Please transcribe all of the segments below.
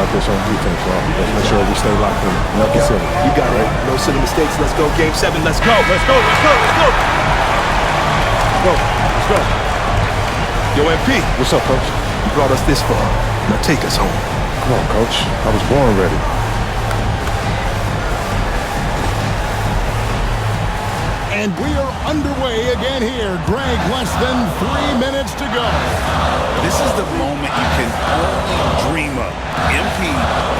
about this on defense, y'all. Let's make sure we stay locked in. Nothing silly. You got it. No silly mistakes. Let's go. Game 7. Let's go. Let's go. Let's go. Let's go. Let's go. Yo, MP. What's up, Coach? You brought us this far. Now take us home. Come on, Coach. I was born ready. And we are underway again here. Greg, less than 3 minutes to go. This is the moment you can only dream of. MP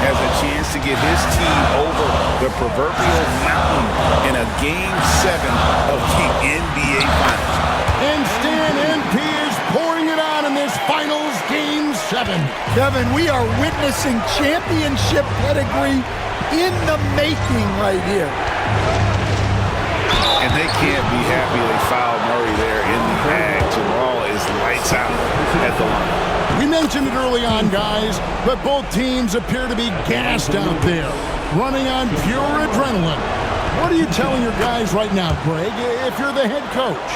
has a chance to get his team over the proverbial mountain in a Game 7 of the NBA Finals. And Stan, MP is pouring it on in this Finals Game 7. Kevin, we are witnessing championship pedigree in the making right here. And they can't be happy they fouled Murray there in the bag. Jamal is lights out at the line. We mentioned it early on, guys, but both teams appear to be gassed out there, running on pure adrenaline. What are you telling your guys right now, Greg, if you're the head coach?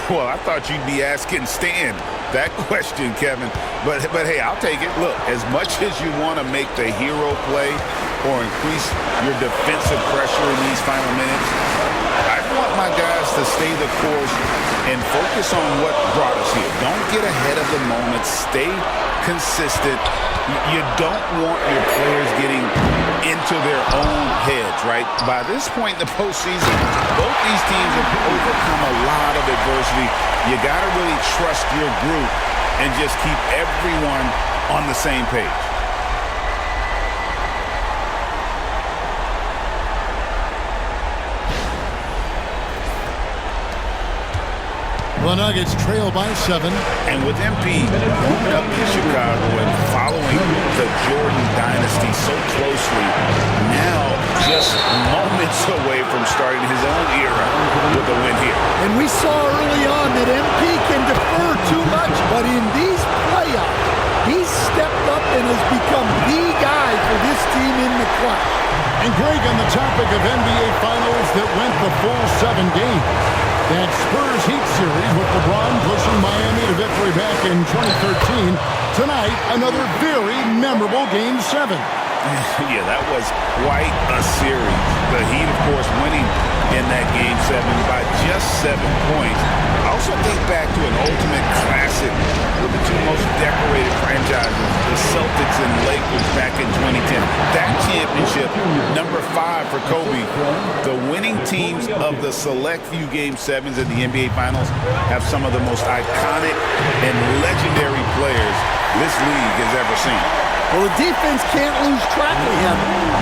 Well, I thought you'd be asking Stan that question, Kevin. But hey, I'll take it. Look, as much as you want to make the hero play or increase your defensive pressure in these final minutes, I want my guys to stay the course and focus on what brought us here. Don't get ahead of the moment. Stay consistent. You don't want your players getting into their own heads, right? By this point in the postseason, both these teams have overcome a lot of adversity. You got to really trust your group and just keep everyone on the same page. The Nuggets trail by 7. And with MP growing up in Chicago and following the Jordan dynasty so closely, now just moments away from starting his own era with a win here. And we saw early on that MP can defer too much, but in these playoffs, he's stepped up and has become the guy for this team in the clutch. And Greg, on the topic of NBA Finals that went the full 7 games, that Spurs Heat series with LeBron pushing Miami to victory back in 2013. Tonight, another very memorable Game 7. Yeah, that was quite a series. The Heat, of course, winning in that Game 7 by just 7 points. I also think back to an ultimate classic with the two most decorated franchises, the Celtics and Lakers back in 2010. That championship, number 5 for Kobe. The winning teams of the select few Game 7s in the NBA Finals have some of the most iconic and legendary players this league has ever seen. Well, the defense can't lose track of him.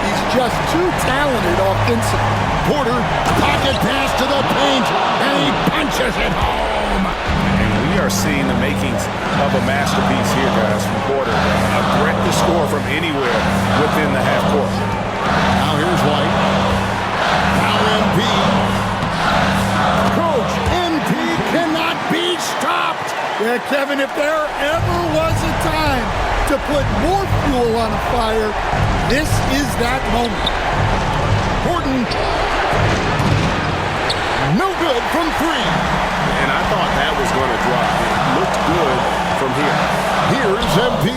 He's just too talented offensively. Porter, pocket pass to the paint, and he punches it home. And we are seeing the makings of a masterpiece here, guys, from Porter. A threat to score from anywhere within the half court. Now here's White. Now MP. Coach, MP cannot be stopped. Yeah, Kevin, if there ever was a time to put more fuel on a fire, this is that moment. Gordon. No good from 3. And I thought that was going to drop. It looked good from here. Here's MP.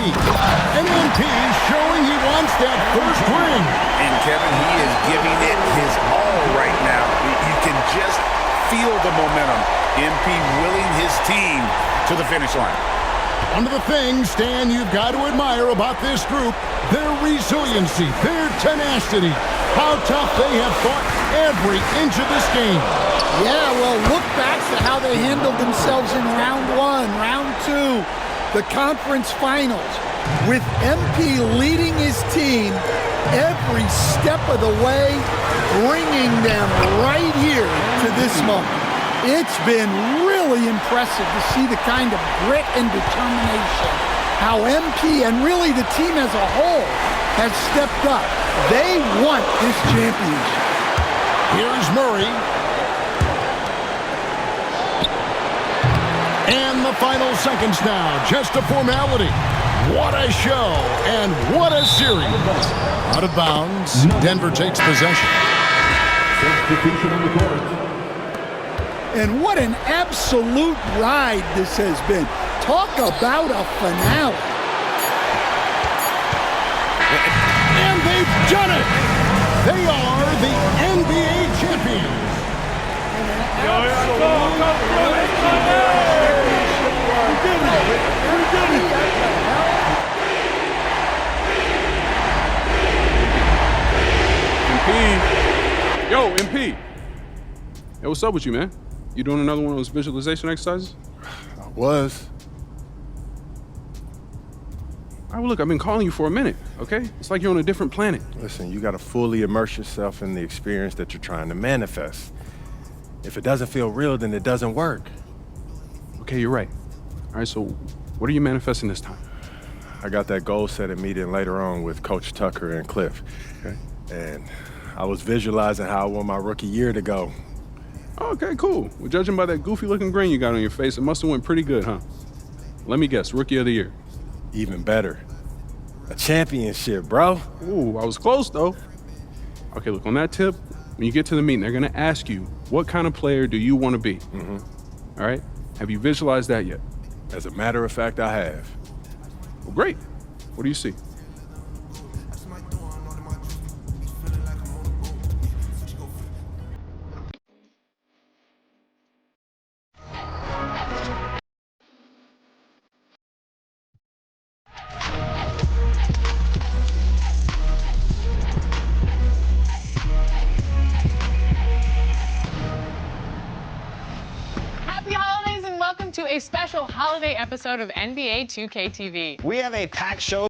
And MP showing he wants that first ring. And Kevin, he is giving it his all right now. You can just feel the momentum. MP willing his team to the finish line. One of the things, Stan, you've got to admire about this group, their resiliency, their tenacity, how tough they have fought every inch of this game. Yeah, well, look back to how they handled themselves in round 1, round 2, the conference finals, with MP leading his team every step of the way, bringing them right here to this moment. It's been really impressive to see the kind of grit and determination, how MP and really the team as a whole has stepped up. They want this championship. Here's Murray. And the final seconds now, just a formality. What a show and what a series. Out of bounds, Denver takes possession. Substitution on the court. And what an absolute ride this has been. Talk about a finale. they've done it! They are the NBA champions. MP. Yo, MP. Hey, what's up with you, man? You doing another one of those visualization exercises? Was. All right, well, look, I've been calling you for a minute, okay? It's like you're on a different planet. Listen, you gotta fully immerse yourself in the experience that you're trying to manifest. If it doesn't feel real, then it doesn't work. Okay, you're right. All right, so what are you manifesting this time? I got that goal-setting meeting later on with Coach Tucker and Cliff. Okay. And I was visualizing how I want my rookie year to go. Okay, cool. Well, judging by that goofy-looking grin you got on your face, it must have went pretty good, huh? Let me guess, Rookie of the Year. Even better. A championship, bro. Ooh, I was close, though. Okay, look, on that tip, when you get to the meeting, they're going to ask you, what kind of player do you want to be? Mm-hmm. All right? Have you visualized that yet? As a matter of fact, I have. Well, great. What do you see? Happy holidays and welcome to a special holiday episode of NBA 2K TV. We have a packed show.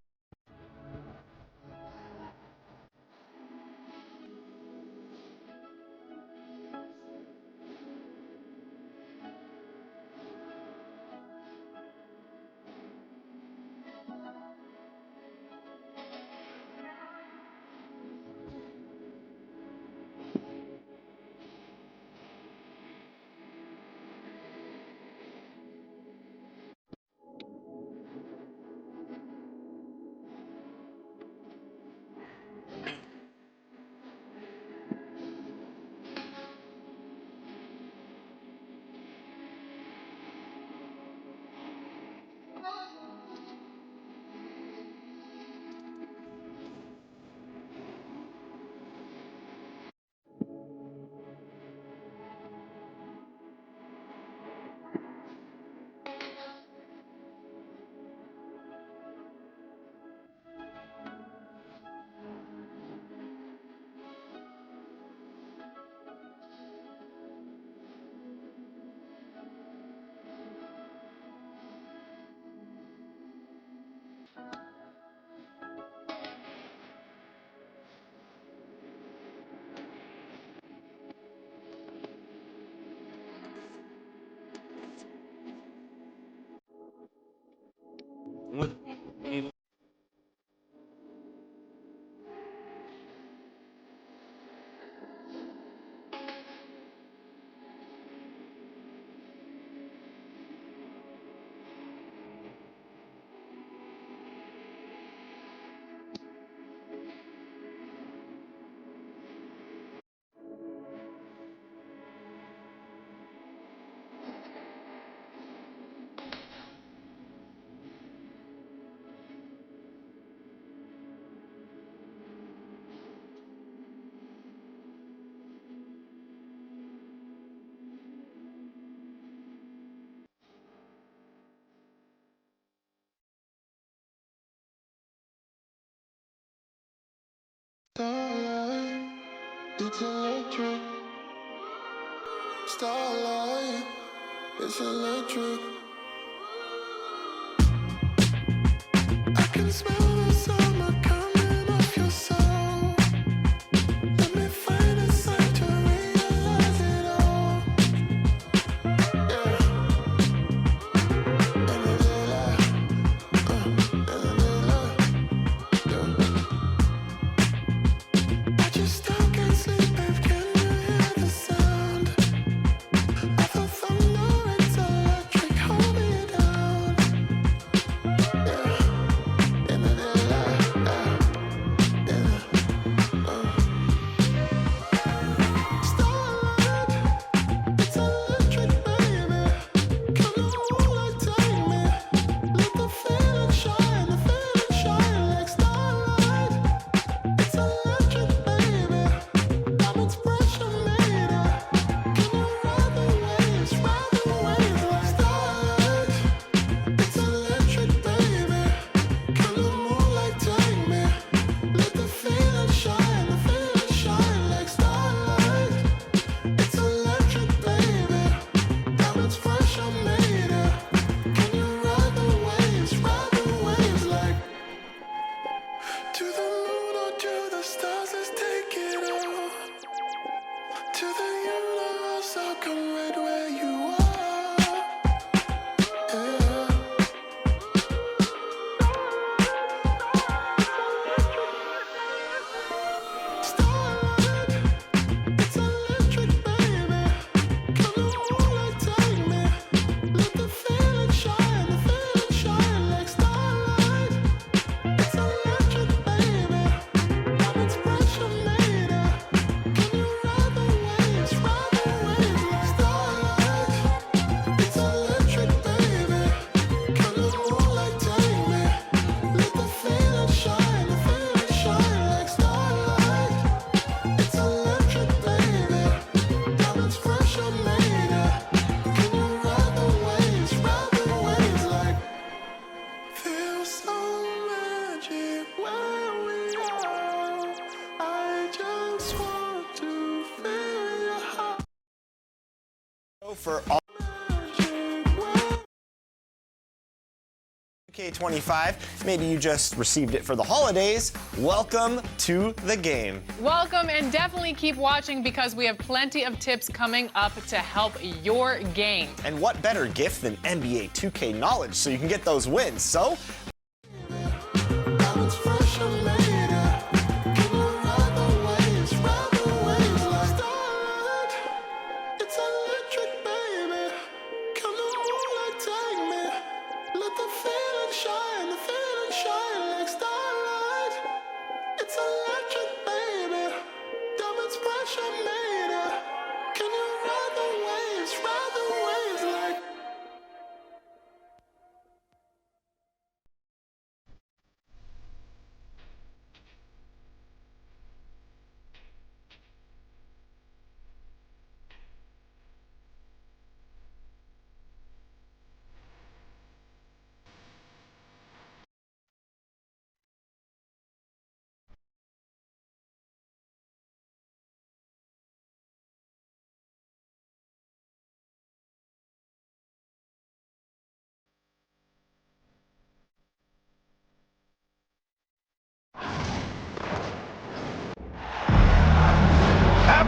Starlight, it's electric. Starlight, it's electric. I can smell the summer coming off your soul. Let me find a sign to realize it all. Yeah. In the daylight, in the daylight, yeah. I just still can't sleep, babe. Can you hear the sound of the thunder? It's electric. Hold me down. Yeah. In the the moon or to the stars, let's take it all. To the universe, I'll come right where you are. For all K25, maybe you just received it for the holidays. Welcome to the game. Welcome, and definitely keep watching because we have plenty of tips coming up to help your game. And what better gift than NBA 2K knowledge so you can get those wins. So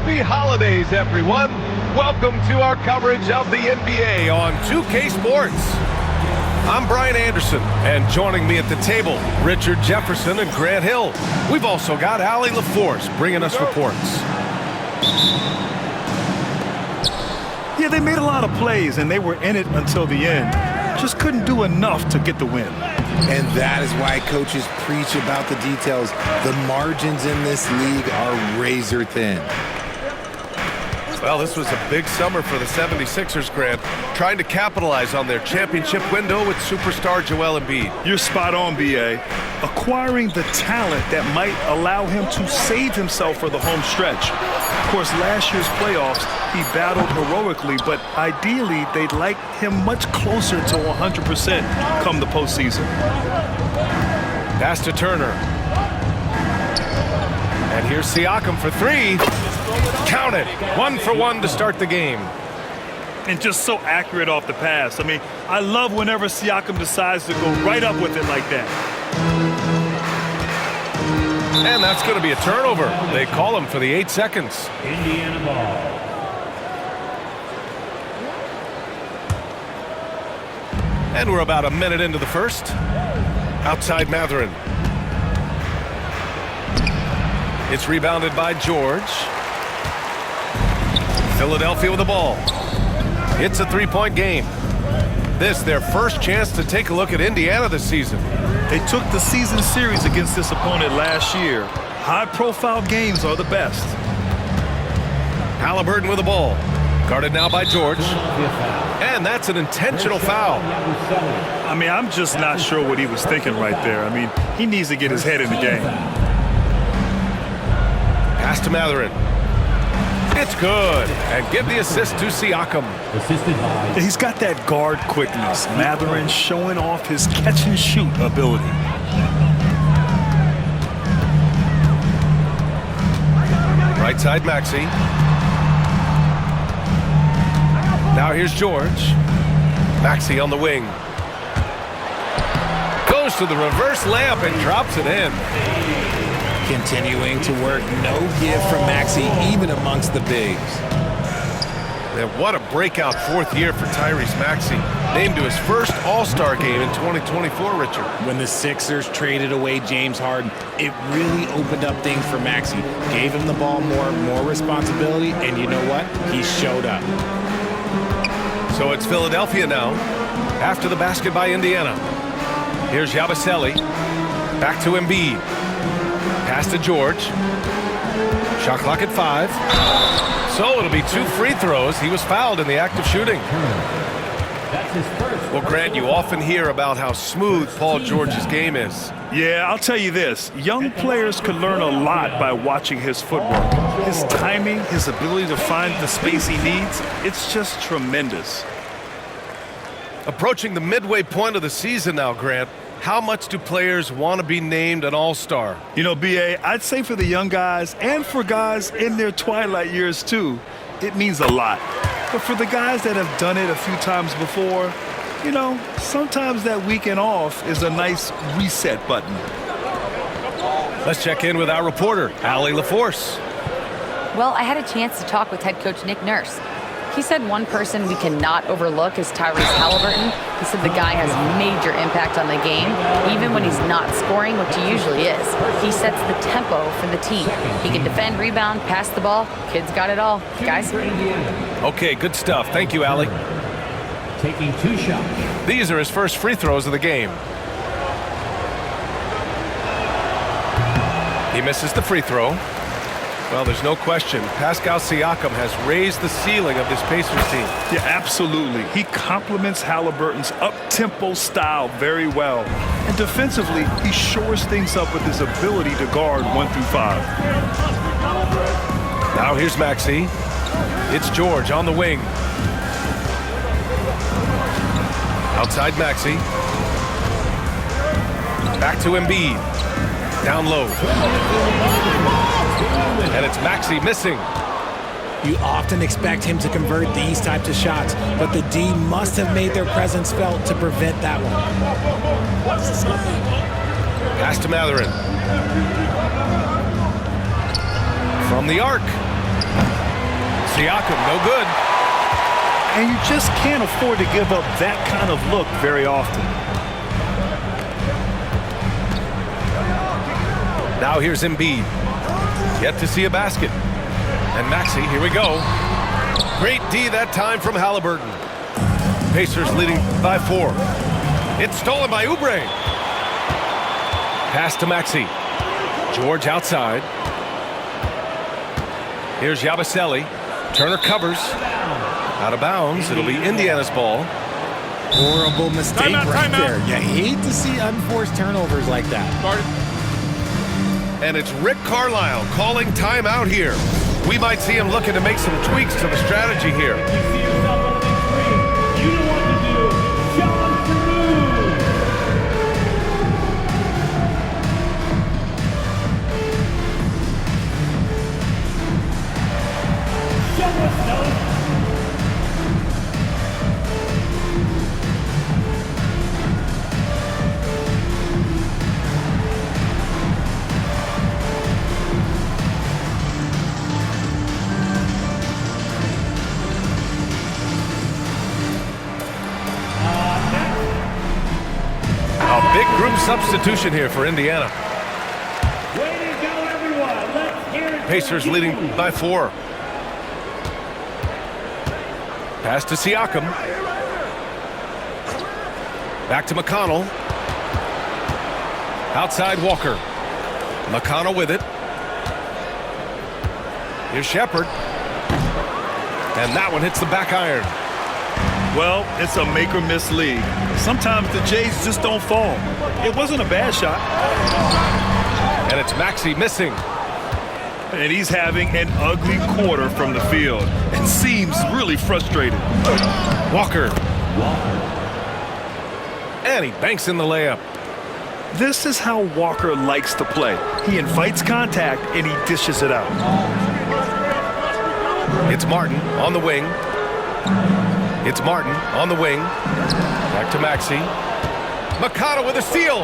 Happy holidays, everyone. Welcome to our coverage of the NBA on 2K Sports. I'm Brian Anderson, and joining me at the table, Richard Jefferson and Grant Hill. We've also got Allie LaForce bringing us reports. Yeah, they made a lot of plays, and they were in it until the end. Just couldn't do enough to get the win. And that is why coaches preach about the details. The margins in this league are razor thin. Well, this was a big summer for the 76ers, Grant, trying to capitalize on their championship window with superstar Joel Embiid. You're spot on, B.A. Acquiring the talent that might allow him to save himself for the home stretch. Of course, last year's playoffs, he battled heroically, but ideally, they'd like him much closer to 100% come the postseason. Pass to Turner. And here's Siakam for three. Count it. 1 for 1 to start the game. And just so accurate off the pass. I mean, I love whenever Siakam decides to go right up with it like that. And that's going to be a turnover. They call him for the 8 seconds. Indiana ball. And we're about a minute into the first. Outside Mathurin. It's rebounded by George. Philadelphia with the ball. It's a 3-point game. This their first chance to take a look at Indiana this season. They took the season series against this opponent last year. High-profile games are the best. Halliburton with the ball. Guarded now by George. And that's an intentional foul. I mean, I'm just not sure what he was thinking right there. I mean, he needs to get his head in the game. Pass to Mathurin. It's good. And give the assist to Siakam. He's got that guard quickness. Mathurin showing off his catch-and-shoot ability. Right side, Maxey. Now here's George. Maxey on the wing. Goes to the reverse layup and drops it in. Continuing to work, no give from Maxey, even amongst the bigs. And what a breakout fourth year for Tyrese Maxey. Named to his first All-Star game in 2024, Richard. When the Sixers traded away James Harden, it really opened up things for Maxey. Gave him the ball more responsibility, and you know what? He showed up. So it's Philadelphia now, after the basket by Indiana. Here's Yabusele, back to Embiid. Pass to George. Shot clock at 5. So it'll be 2 free throws. He was fouled in the act of shooting. Well, Grant, you often hear about how smooth Paul George's game is. Yeah, I'll tell you this. Young players can learn a lot by watching his footwork. His timing, his ability to find the space he needs, it's just tremendous. Approaching the midway point of the season now, Grant. How much do players want to be named an All-Star? You know, B.A., I'd say for the young guys and for guys in their twilight years too, it means a lot. But for the guys that have done it a few times before, you know, sometimes that weekend off is a nice reset button. Let's check in with our reporter, Allie LaForce. Well, I had a chance to talk with head coach Nick Nurse. He said one person we cannot overlook is Tyrese Halliburton. He said the guy has major impact on the game, even when he's not scoring, which he usually is. He sets the tempo for the team. He can defend, rebound, pass the ball. Kid's got it all. Guys? Okay, good stuff. Thank you, Allie. Taking 2 shots. These are his first free throws of the game. He misses the free throw. Well, there's no question. Pascal Siakam has raised the ceiling of this Pacers team. Yeah, absolutely. He complements Halliburton's up-tempo style very well. And defensively, he shores things up with his ability to guard 1 through 5. Now here's Maxey. It's George on the wing. Outside Maxey. Back to Embiid. Down low. And it's Maxey missing. You often expect him to convert these types of shots, but the D must have made their presence felt to prevent that one. Pass to Mathurin. From the arc. Siakam, no good. And you just can't afford to give up that kind of look very often. Now here's Embiid. Yet to see a basket. And Maxey, here we go. Great D that time from Halliburton. Pacers leading by 4. It's stolen by Oubre. Pass to Maxey. George outside. Here's Yabusele. Turner covers. Out of bounds. It'll be Indiana's ball. Horrible mistake there. You hate to see unforced turnovers like that. And it's Rick Carlisle calling timeout here. We might see him looking to make some tweaks to the strategy here. Substitution here for Indiana. Way to go, everyone. Let's hear it. Pacers leading by 4. Pass to Siakam. Back to McConnell. Outside Walker. McConnell with it. Here's Shepherd. And that one hits the back iron. Well, it's a make-or-miss league. Sometimes the Jays just don't fall. It wasn't a bad shot. And it's Maxey missing. And he's having an ugly quarter from the field and seems really frustrated. Walker. And he banks in the layup. This is how Walker likes to play. He invites contact and he dishes it out. It's Martin on the wing. It's Martin on the wing. Back to Maxey. Mikata with a steal.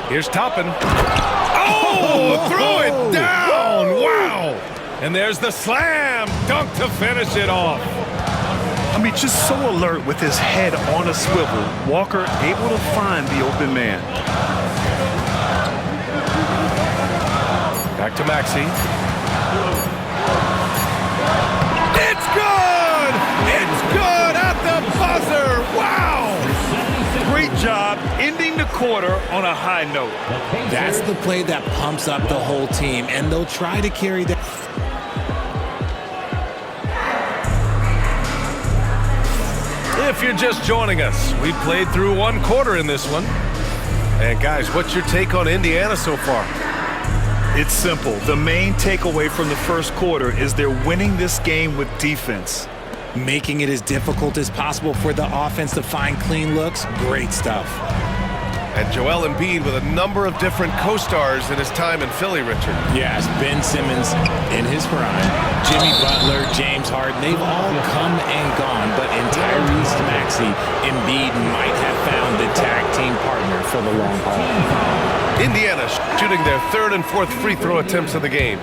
Here's Toppin. Oh, threw it down. Wow. And there's the slam dunk to finish it off. I mean, just so alert with his head on a swivel. Walker able to find the open man. Back to Maxey. It's good! It's good at the buzzer! Wow! Great job ending the quarter on a high note. That's the play that pumps up the whole team, and they'll try to carry that. If you're just joining us, we played through one quarter in this one. And guys, what's your take on Indiana so far? It's simple. The main takeaway from the first quarter is they're winning this game with defense. Making it as difficult as possible for the offense to find clean looks. Great stuff. And Joel Embiid with a number of different co-stars in his time in Philly, Richard. Yes, Ben Simmons in his prime, Jimmy Butler, James Harden, they've all come and gone, but in Tyrese Maxey, Embiid might have found the tag team partner for the long haul. Indiana shooting their third and fourth free throw attempts of the game.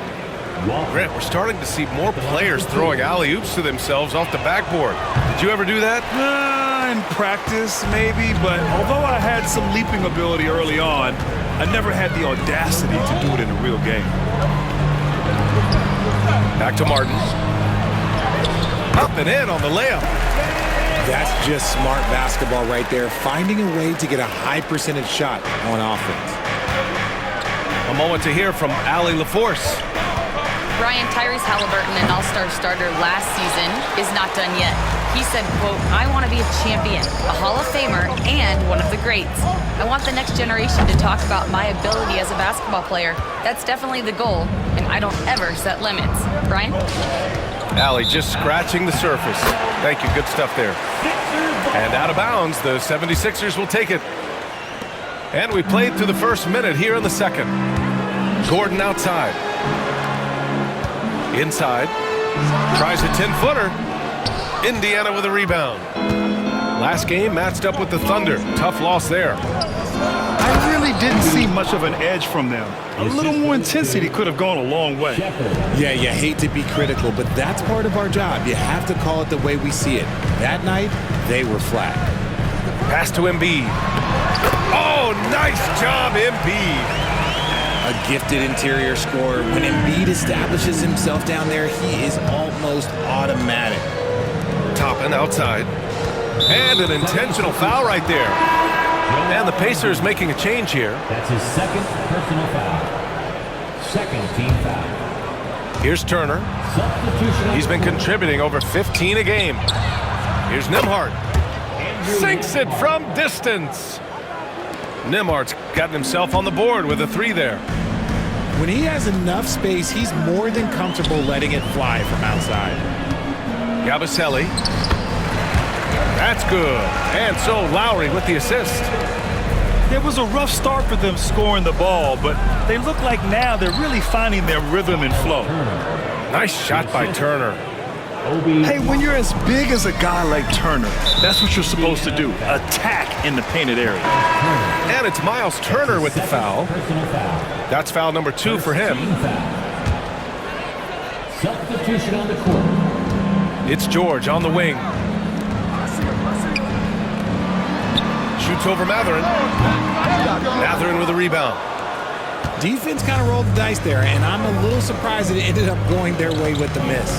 Grant, we're starting to see more players throwing alley-oops to themselves off the backboard. Did you ever do that? In practice, maybe, but although I had some leaping ability early on, I never had the audacity to do it in a real game. Back to Martin. Up and in on the layup. That's just smart basketball right there, finding a way to get a high percentage shot on offense. A moment to hear from Allie LaForce. Brian, Tyrese Halliburton, an all-star starter last season, is not done yet. He said, quote, "I want to be a champion, a Hall of Famer, and one of the greats. I want the next generation to talk about my ability as a basketball player. That's definitely the goal, and I don't ever set limits." Brian? Allie just scratching the surface. Thank you. Good stuff there. And out of bounds, the 76ers will take it. And we played through the first minute here in the second. Gordon outside. Inside. Tries a 10-footer. Indiana with a rebound. Last game matched up with the Thunder. Tough loss there. I really didn't see much of an edge from them. A little more intensity could have gone a long way. Yeah, you hate to be critical, but that's part of our job. You have to call it the way we see it. That night, they were flat. Pass to Embiid. Oh, nice job, Embiid. A gifted interior scorer. When Embiid establishes himself down there, he is almost automatic. Toppin outside. And an intentional foul right there. And the Pacers making a change here. That's his second personal foul. Second team foul. Here's Turner. He's been contributing over 15 a game. Here's Nembhard. Sinks it from distance. Nembhard's gotten himself on the board with a three there. When he has enough space, he's more than comfortable letting it fly from outside. Yabusele. That's good. And so Lowry with the assist. It was a rough start for them scoring the ball, but they look like now they're really finding their rhythm and flow. Nice shot by Turner. Hey, when you're as big as a guy like Turner, that's what you're supposed to do. Attack in the painted area. And it's Miles Turner with the foul. That's foul number 2 for him. Substitution on the court. It's George on the wing. Shoots over Matherin. Matherin with a rebound. Defense kind of rolled the dice there, and I'm a little surprised that it ended up going their way with the miss.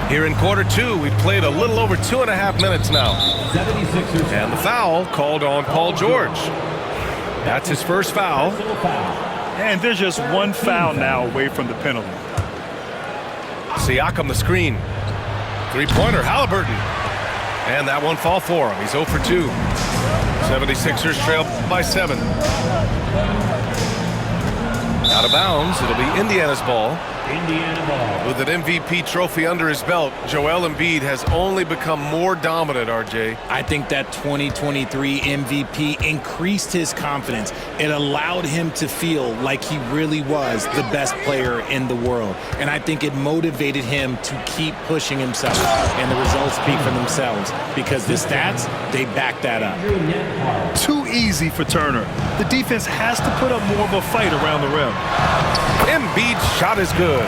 Here in quarter 2, we've played a little over 2.5 minutes now. 76ers. And the foul called on Paul George. That's his first foul. And there's just one foul now away from the penalty. Siakam the screen. Three-pointer, Halliburton. And that one fall for him. He's 0 for 2. 76ers trail by 7. Out of bounds, it'll be Indiana's ball. Indiana ball. With an MVP trophy under his belt, Joel Embiid has only become more dominant, RJ. I think that 2023 MVP increased his confidence. It allowed him to feel like he really was the best player in the world. And I think it motivated him to keep pushing himself. And the results speak for themselves because the stats, they back that up. Too easy for Turner. The defense has to put up more of a fight around the rim. Embiid's shot is good.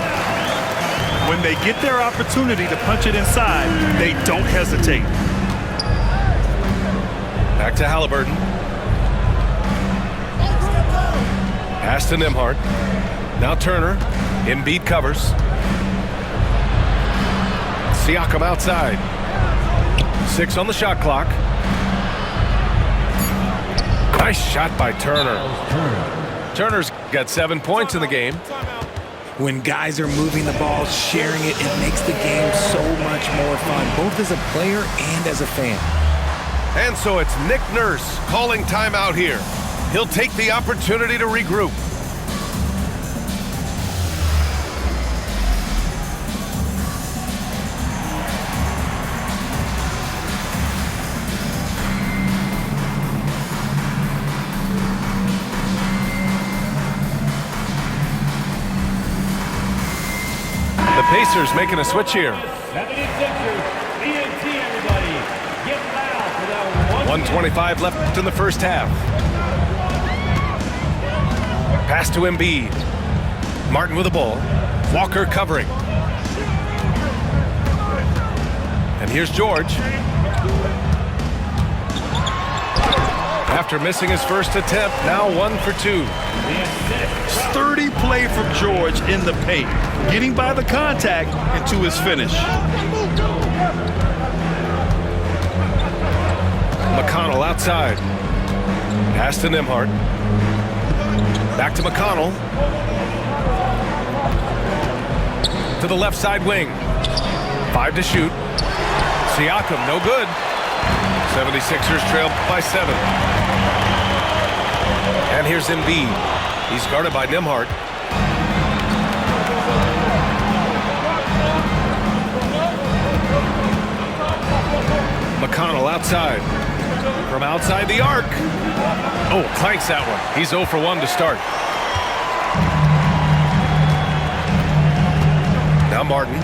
When they get their opportunity to punch it inside, they don't hesitate. Back to Halliburton. Pass to Nembhard. Now Turner. Embiid covers. Siakam outside. 6 on the shot clock. Nice shot by Turner. Turner's got 7 points in the game. When guys are moving the ball, sharing it, it makes the game so much more fun, both as a player and as a fan. And so it's Nick Nurse calling timeout here. He'll take the opportunity to regroup. The Pacers making a switch here. 76ers, ENT everybody. Get loud for that 1:25 left in the first half. Pass to Embiid. Martin with the ball. Walker covering. And here's George. After missing his first attempt, now 1 for 2. Sturdy play from George in the paint, getting by the contact and to his finish. McConnell outside. Pass to Nembhard. Back to McConnell. To the left side wing. 5 to shoot. Siakam, no good. 76ers trail by 7. And here's Embiid. He's guarded by Nembhard. McConnell outside. From outside the arc. Oh, clanks that one. He's 0 for 1 to start. Now Martin.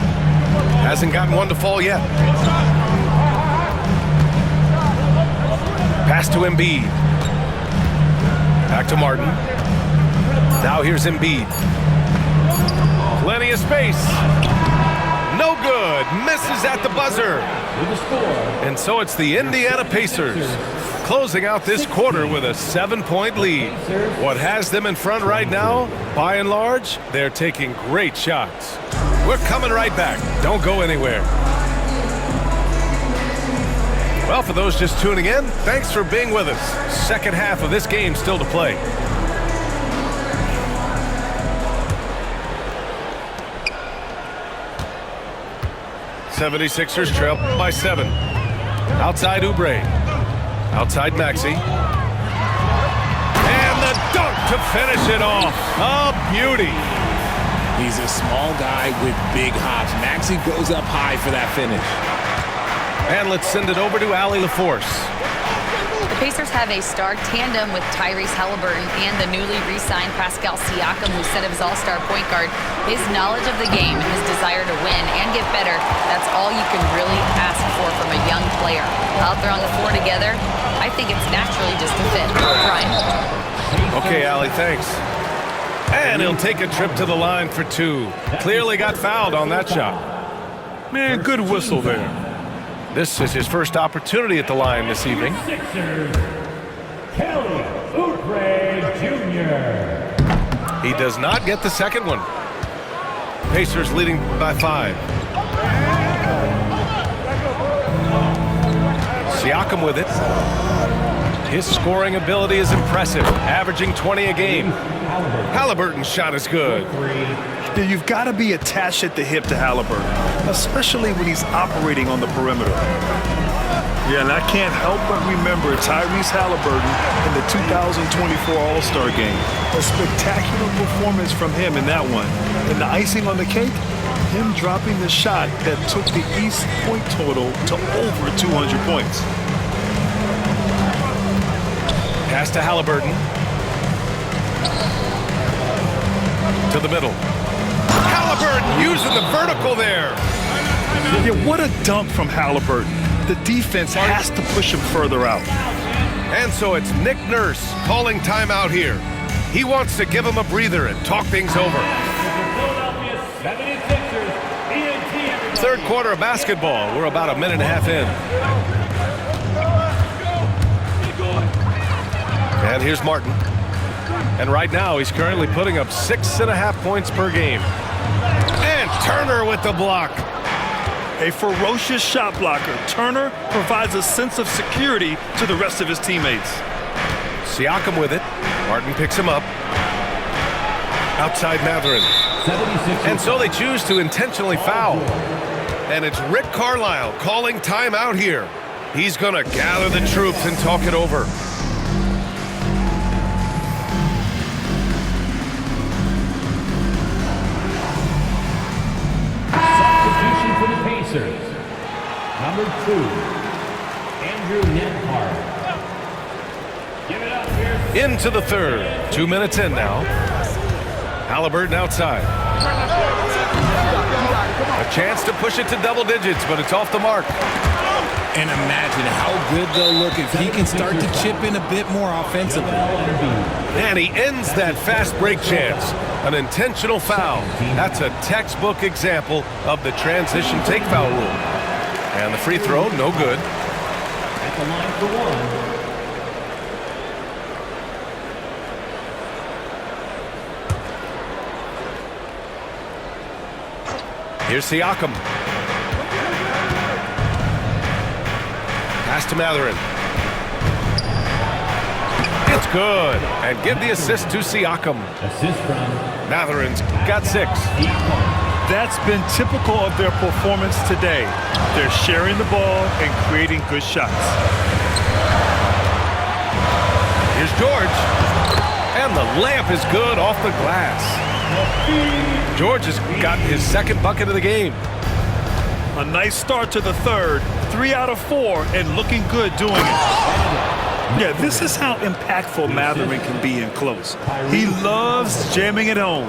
Hasn't gotten one to fall yet. Pass to Embiid. Back to Martin. Now here's Embiid. Plenty of space. No good. Misses at the buzzer. And so it's the Indiana Pacers closing out this quarter with a 7-point lead. What has them in front right now, by and large, they're taking great shots. We're coming right back. Don't go anywhere. Well, for those just tuning in, thanks for being with us. Second half of this game still to play. '76ers trail by 7. Outside Oubre. Outside Maxey. And the dunk to finish it off. A beauty. He's a small guy with big hops. Maxey goes up high for that finish. And let's send it over to Allie LaForce. The Pacers have a star tandem with Tyrese Halliburton and the newly re-signed Pascal Siakam, who set up his all-star point guard. His knowledge of the game and his desire to win and get better, that's all you can really ask for from a young player. Out there on the floor together, I think it's naturally just a fit. Brian. Okay, Allie, thanks. And he'll take a trip to the line for 2. Clearly got fouled on that shot. Man, good whistle there. This is his first opportunity at the line this evening. Kelly Oubre Jr. He does not get the second one. Pacers leading by 5. Siakam with it. His scoring ability is impressive, averaging 20 a game. Halliburton's shot is good. You've got to be attached at the hip to Halliburton, especially when he's operating on the perimeter. Yeah, and I can't help but remember Tyrese Halliburton in the 2024 All-Star Game. A spectacular performance from him in that one. And the icing on the cake, him dropping the shot that took the East point total to over 200 points. Pass to Halliburton. To the middle. Halliburton using the vertical there. Yeah, what a dunk from Halliburton. The defense has to push him further out. And so it's Nick Nurse calling timeout here. He wants to give him a breather and talk things over. Third quarter of basketball. We're about a minute and a half in. And here's Martin. And right now he's currently putting up 6.5 points per game. And Turner with the block. A ferocious shot blocker, Turner provides a sense of security to the rest of his teammates. Siakam with it. Martin picks him up. Outside Matherin. And so they choose to intentionally foul. And it's Rick Carlisle calling timeout here. He's going to gather the troops and talk it over. For the Pacers, number 2, Andrew Nembhard. Give it up here. Into the third. 2 minutes in now. Halliburton outside. A chance to push it to double digits, but it's off the mark. And imagine how good they'll look if he can start to chip in a bit more offensively. And he ends that fast break chance. An intentional foul. That's a textbook example of the transition take foul rule. And the free throw, no good. At the line for one. Here's Siakam. Pass to Matherin. It's good. And give the assist to Siakam. Assist from Matherin's got 6. That's been typical of their performance today. They're sharing the ball and creating good shots. Here's George. And the layup is good off the glass. George has got his second bucket of the game. A nice start to the third. 3 out of 4 and looking good doing it. Yeah, this is how impactful Matherin can be in close. He loves jamming it home.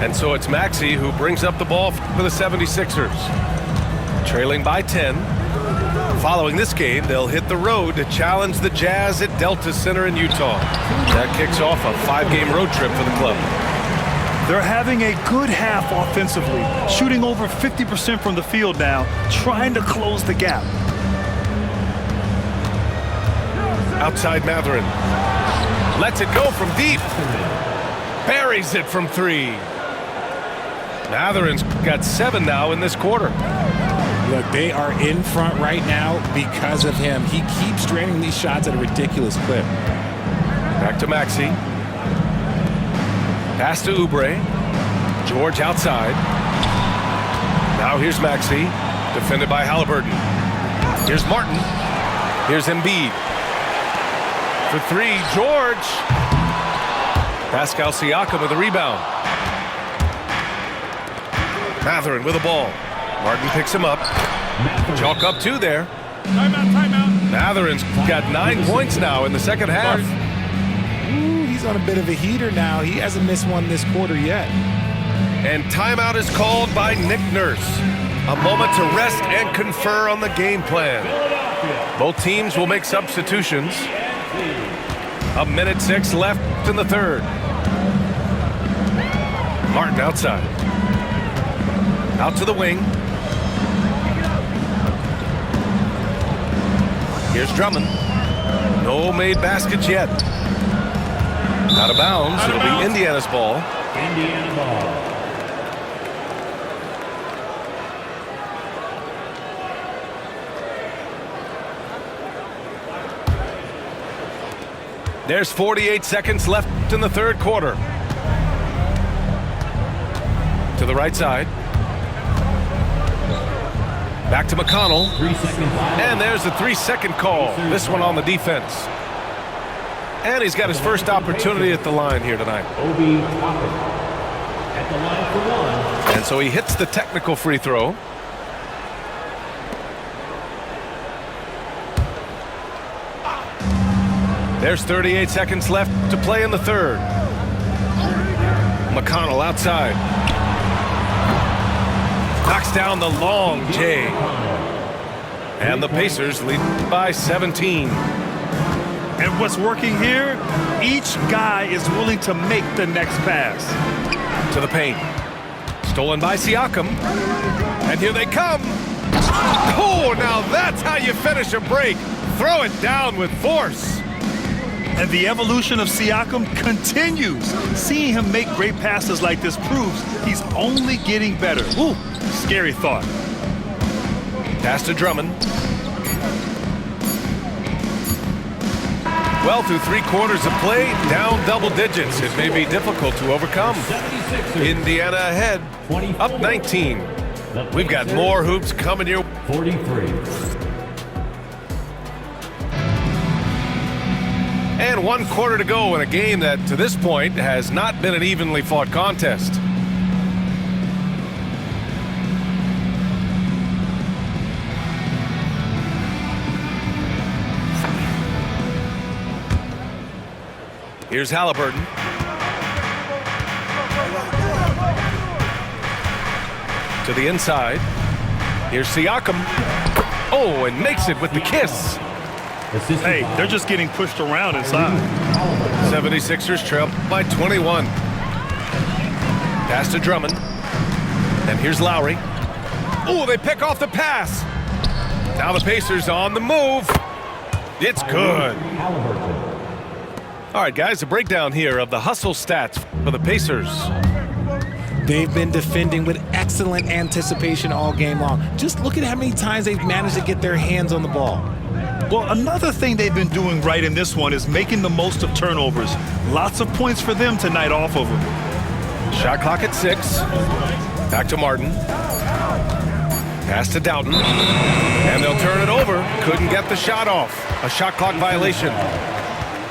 And so it's Maxey who brings up the ball for the 76ers. Trailing by 10. Following this game, they'll hit the road to challenge the Jazz at Delta Center in Utah. That kicks off a 5-game road trip for the club. They're having a good half offensively, shooting over 50% from the field now, trying to close the gap. Outside Matherin. Lets it go from deep. Buries it from 3. Matherin's got 7 now in this quarter. Look, they are in front right now because of him. He keeps draining these shots at a ridiculous clip. Back to Maxey. Pass to Oubre. George outside. Now here's Maxey. Defended by Halliburton. Here's Martin. Here's Embiid. For 3, George. Pascal Siakam with the rebound. Matherin with the ball. Martin picks him up. Chalk up 2 there. Timeout. Matherin's got 9 points now in the second half. Ooh, he's on a bit of a heater now. He hasn't missed one this quarter yet. And timeout is called by Nick Nurse. A moment to rest and confer on the game plan. Both teams will make substitutions. 1:06 left in the third. Martin outside. Out to the wing. Here's Drummond. No made baskets yet. Out of bounds. It'll be Indiana's ball. Indiana ball. There's 48 seconds left in the third quarter. To the right side. Back to McConnell. 3 seconds. And there's a 3-second call. This one on the defense. And he's got his first opportunity at the line here tonight. Obi Toppin at the line for 1. And so he hits the technical free throw. There's 38 seconds left to play in the third. McConnell outside. Knocks down the long J. And the Pacers lead by 17. And what's working here, each guy is willing to make the next pass. To the paint. Stolen by Siakam. And here they come. Oh, now that's how you finish a break. Throw it down with force. And the evolution of Siakam continues. Seeing him make great passes like this proves he's only getting better. Ooh, scary thought. Pass to Drummond. Well, through 3 quarters of play, down double digits. It may be difficult to overcome. Indiana ahead, up 19. We've got more hoops coming your 43. And 1 quarter to go in a game that, to this point, has not been an evenly fought contest. Here's Halliburton. To the inside. Here's Siakam. Oh, and makes it with the kiss. Hey, they're just getting pushed around inside. 76ers trail by 21. Pass to Drummond. And here's Lowry. Oh, they pick off the pass. Now the Pacers on the move. It's good. All right, guys, a breakdown here of the hustle stats for the Pacers. They've been defending with excellent anticipation all game long. Just look at how many times they've managed to get their hands on the ball. Well, another thing they've been doing right in this one is making the most of turnovers. Lots of points for them tonight off of them. Shot clock at 6. Back to Martin. Pass to Doughton. And they'll turn it over. Couldn't get the shot off. A shot clock violation.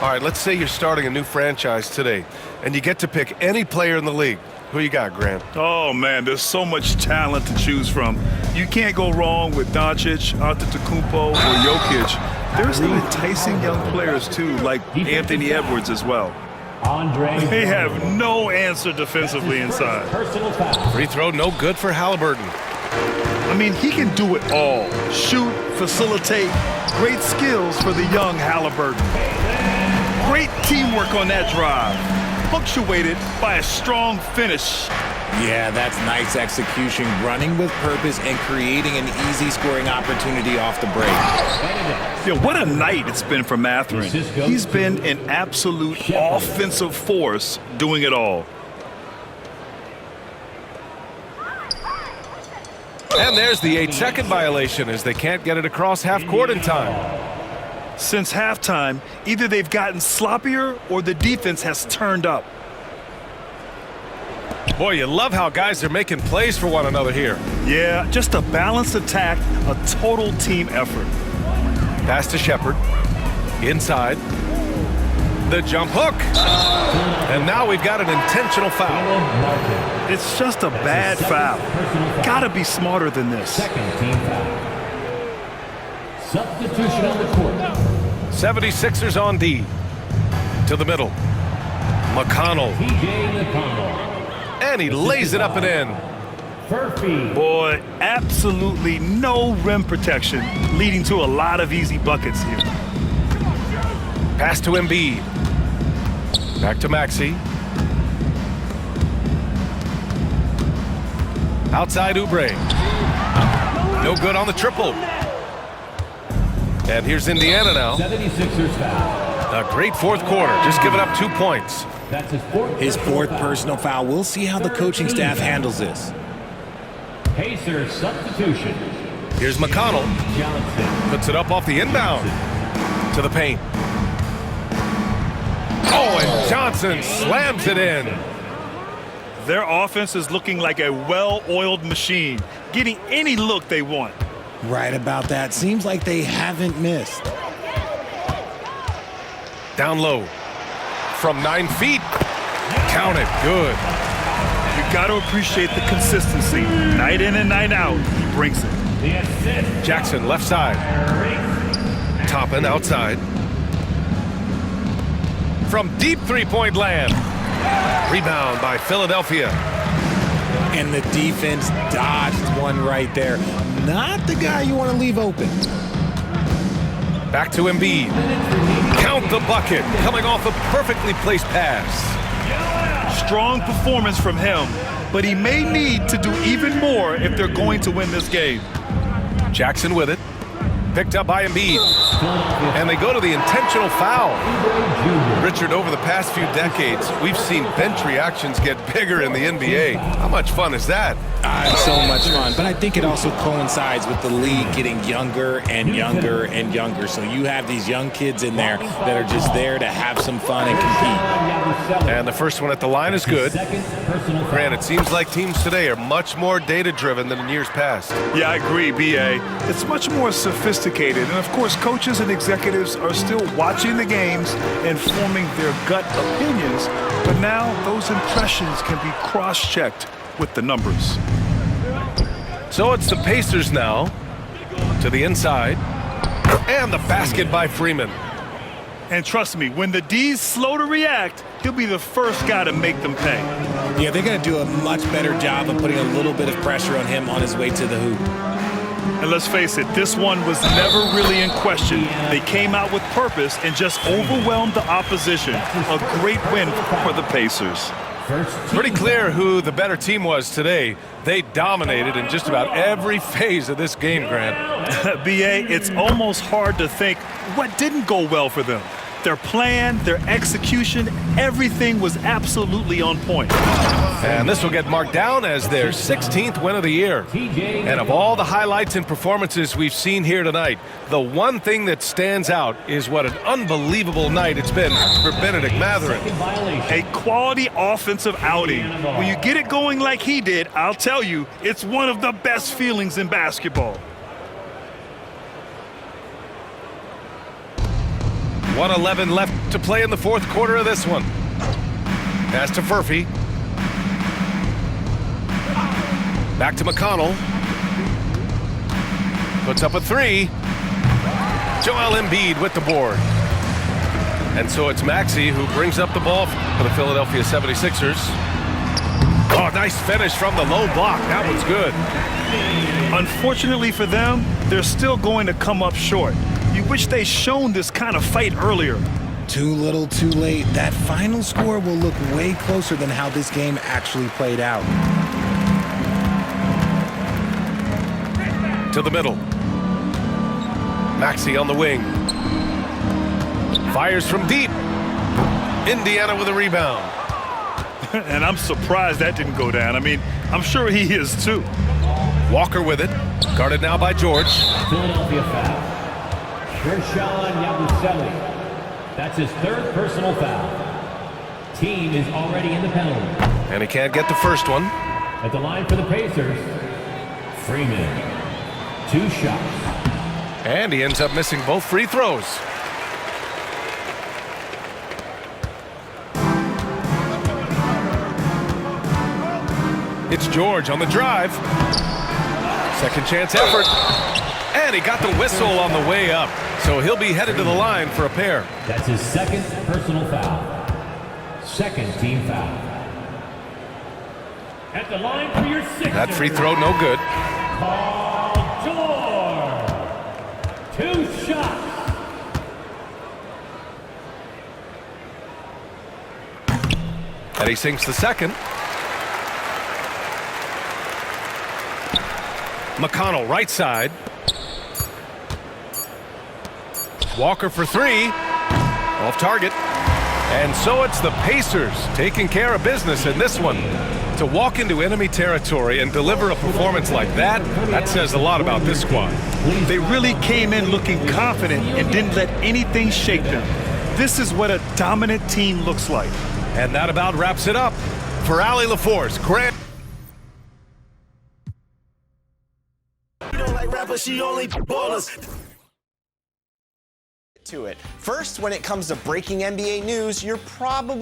All right, let's say you're starting a new franchise today, and you get to pick any player in the league. Who you got, Grant? Oh, man, there's so much talent to choose from. You can't go wrong with Doncic, Antetokounmpo, or Jokic. There's some enticing young players, too, like Anthony Edwards as well. They have no answer defensively inside. Free throw no good for Halliburton. I mean, he can do it all. Shoot, facilitate, great skills for the young Halliburton. Great teamwork on that drive. Punctuated by a strong finish. Yeah, that's nice execution, running with purpose and creating an easy scoring opportunity off the break. Yeah, what a night it's been for Mathurin. He's been an absolute offensive force doing it all. And there's the 8-second violation as they can't get it across half court in time. Since halftime, either they've gotten sloppier or the defense has turned up. Boy, you love how guys are making plays for one another here. Yeah, just a balanced attack, a total team effort. Pass to Shepherd. Inside. The jump hook. And now we've got an intentional foul. It's just a bad foul. Gotta be smarter than this. Second team foul. Substitution on the court. 76ers on D. To the middle. McConnell. And he lays it up and in. Boy, absolutely no rim protection, leading to a lot of easy buckets here. Pass to Embiid. Back to Maxey. Outside Oubre. No good on the triple. And here's Indiana now. 76ers foul. A great fourth quarter, just giving up 2 points. That's his fourth personal foul. We'll see how the coaching staff handles this. Pacers substitution. Here's McConnell. Johnson. Puts it up off the inbound. To the paint. Oh, and Johnson slams it in. Their offense is looking like a well-oiled machine, getting any look they want. Right about that. Seems like they haven't missed. Down low. From 9 feet. Count it. Good. You got to appreciate the consistency. Night in and night out, he brings it. Jackson, left side. Toppin, outside. From deep three-point land. Rebound by Philadelphia. And the defense dodged one right there. Not the guy you want to leave open. Back to Embiid. Count the bucket. Coming off a perfectly placed pass. Strong performance from him, but he may need to do even more if they're going to win this game. Jackson with it. Picked up by Embiid. And they go to the intentional foul. Richard, over the past few decades, we've seen bench reactions get bigger in the NBA. How much fun is that? It's so much fun, but I think it also coincides with the league getting younger and younger and younger. So you have these young kids in there that are just there to have some fun and compete. And the first one at the line is good. Grant, it seems like teams today are much more data-driven than in years past. Yeah, I agree, B.A. It's much more sophisticated. And, of course, coaches and executives are still watching the games and forming their gut opinions. But now those impressions can be cross-checked with the numbers. So it's the Pacers now to the inside. And the basket by Freeman. And trust me, when the D's slow to react, he'll be the first guy to make them pay. Yeah, they're going to do a much better job of putting a little bit of pressure on him on his way to the hoop. And let's face it, this one was never really in question. They came out with purpose and just overwhelmed the opposition. A great win for the Pacers. Pretty clear who the better team was today. They dominated in just about every phase of this game, Grant. B.A., it's almost hard to think what didn't go well for them. Their plan, their execution, everything was absolutely on point. And this will get marked down as their 16th win of the year. And of all the highlights and performances we've seen here tonight, the one thing that stands out is what an unbelievable night it's been for Benedict Mathurin. A quality offensive outing. When you get it going like he did, I'll tell you, it's one of the best feelings in basketball. 1:11 left to play in the fourth quarter of this one. Pass to Furphy. Back to McConnell. Puts up a three. Joel Embiid with the board. And so it's Maxey who brings up the ball for the Philadelphia 76ers. Oh, nice finish from the low block. That was good. Unfortunately for them, they're still going to come up short. You wish they'd shown this kind of fight earlier. Too little, too late. That final score will look way closer than how this game actually played out. To the middle. Maxey on the wing. Fires from deep. Indiana with a rebound. And I'm surprised that didn't go down. I mean, I'm sure he is too. Walker with it. Guarded now by George. Philadelphia foul. Kershawn Yabusele. That's his third personal foul. Team is already in the penalty. And he can't get the first one. At the line for the Pacers, Freeman. 2 shots. And he ends up missing both free throws. It's George on the drive. Second chance effort. And he got the whistle on the way up. So he'll be headed to the line for a pair. That's his second personal foul. Second team foul. At the line for your sixth. That free throw no good. Paul George. 2 shots. And he sinks the second. McConnell right side. Walker for 3. Off target. And so it's the Pacers taking care of business in this one. To walk into enemy territory and deliver a performance like that, that says a lot about this squad. They really came in looking confident and didn't let anything shake them. This is what a dominant team looks like. And that about wraps it up. For Allie LaForce, Grant. but she only ballers. To it. First, when it comes to breaking NBA news, you're probably